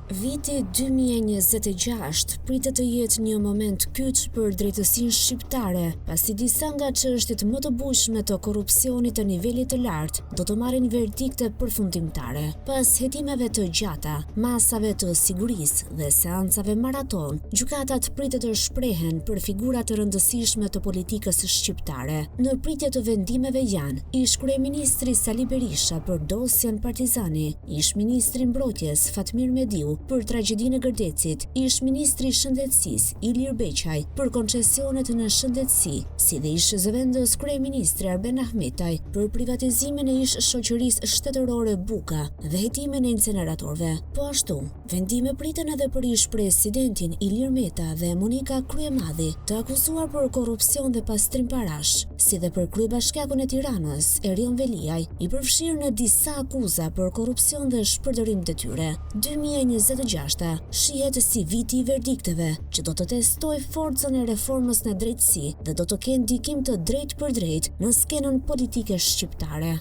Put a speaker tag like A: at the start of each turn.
A: Viti 2026 pritet të jetë një moment kyç për drejtësinë shqiptare, pasi disa nga çështjet më të bujshme të korrupsionit të nivelit të lartë do të marrin verdikte përfundimtare. Pas hetimeve të gjata, masave të sigurisë dhe seancave maraton, gjykatat pritet të shprehen për figura të rëndësishme të politikës shqiptare. Në pritje të vendimeve janë ish kryeministri Sali Berisha për dosjen Partizani, ish ministri mbrojtjes Fatmir Mediu për tragjedinë e Gërdecit, ish ministri i Shëndetësisë Ilir Beqaj për koncesionet në shëndetësi, si dhe ish zëvendës kryeministri Arben Ahmetaj për privatizimin e ish shoqërisë shtetërore Buka dhe hetimin e inceneratorëve. Po ashtu, vendime priten edhe për ish presidentin Ilir Meta dhe Monika Kryemadhi, të akuzuar për korrupsion dhe pastrim parash, si dhe për kryebashkiakun e Tiranës, Erion Veliaj, i përfshirë në disa akuza për korrupsion dhe shpërdorim detyre. 2026 shihet si viti i verdikteve, që do të testojë forcën e reformës në drejtësi dhe do të kenë ndikim të drejtë për drejtë në skenën politike shqiptare.